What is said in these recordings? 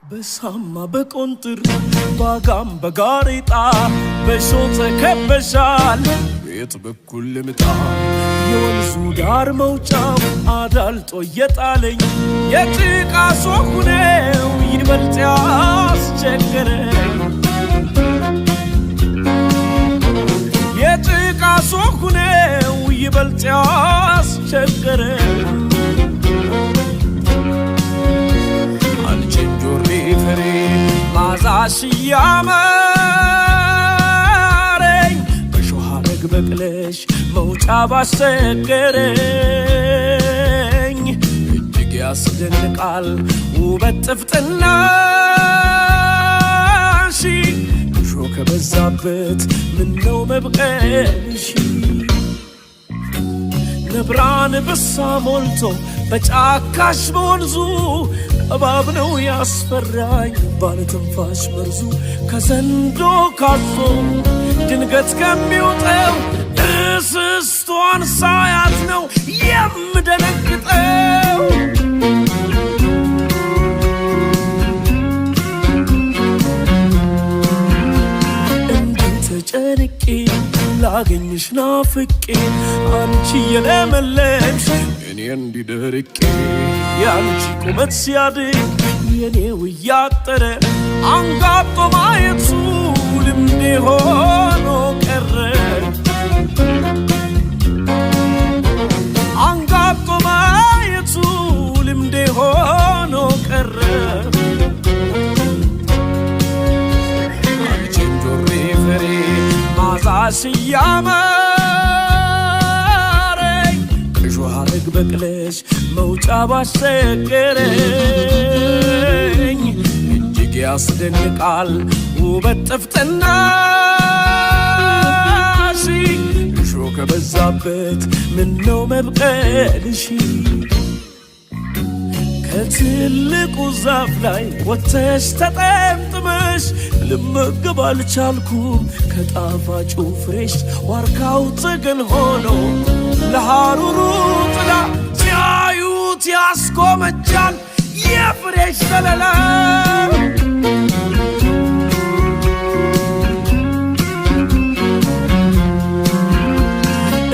በሳማ በቆንጥር ባጋም በጋሬጣ በሾተ ከበሻል ቤት በኩል ልምጣ የወንዙ ዳር መውጫው አዳልጦ የጣለኝ የጭቃ ሶኩ ነው ይበልጥ ያስቸገረኝ የጭቃ ሶኩ ነው ይበልጥ ያስቸገረኝ ማዛሽ ያመረኝ በሾህ ሐረግ በቅለሽ መውጫ ባስቸገረኝ እጅግ ያስደንቃል ውበት ጥፍጥናሽ እሾህ ከበዛበት ምነው መብቀልሽ ነብራን ብሳ ሞልቶ በጫካሽ በወንዙ እባብ ነው ያስፈራኝ ባለትንፋሽ መርዙ ከዘንዶ ካዞ ድንገት ከሚወጣው እስስቷን ሳያት ነው የምደነግጠው እንዴት ተጨንቄ ላገኝሽ ናፍቄ አንቺ የለመለምሽ እኔ እንዲደርቄ ያንቺ ቁመት ሲያድግ የኔው እያጠረ አንጋጦ ማየቱ ልምዴ ሆኖ ቀረ አንጋጦ ማየቱ ልምዴ ሆኖ ቀረ አንቺን ጆሬ ፈሬ ማዛሽ ያመረኝ ከሾህ ሐረግ በቅለሽ መውጫ ባስቸገረኝ እጅግ ያስደንቃል ውበት ጥፍጥናሽ እሾህ ከበዛበት ምነው መብቀልሽ ከትልቁ ዛፍ ላይ ወጥተሽ ተጠምጥመሽ ልመገብ አልቻልኩም ከጣፋጩ ፍሬሽ ዋርካው ጥግን ሆኖ ለሐሩሩ ጥላ ሲያዩት ያስጎመጃል የፍሬሽ ዘለላ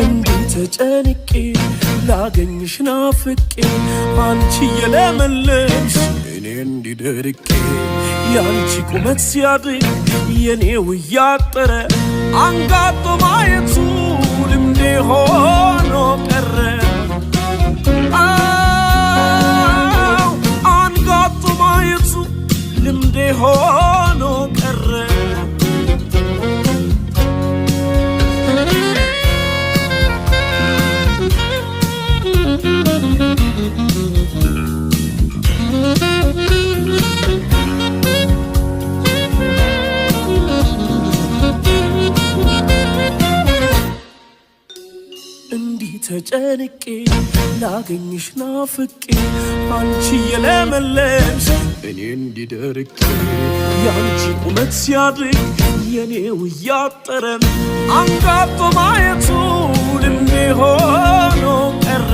እንዴት ተጨንቄ ላገኝሽ ናፍቄ አንቺ የለመለምሽ እኔ እንዲደርቄ ያንቺ ቁመት ሲያድግ የኔው እያጠረ አንጋጦ ማየቱ ልምዴ ሆኖ ቀረ አንጋጦ ማየቱ ልምዴ ሆኖ ቀረ ተጨንቄ ላገኝሽ ናፍቄ አንቺ የለመለምሽ እኔ እንዲደርቄ ያንቺ ቁመት ሲያድግ የኔው እያጠረ አንጋጦ ማየቱ ልምዴ ሆኖ ቀረ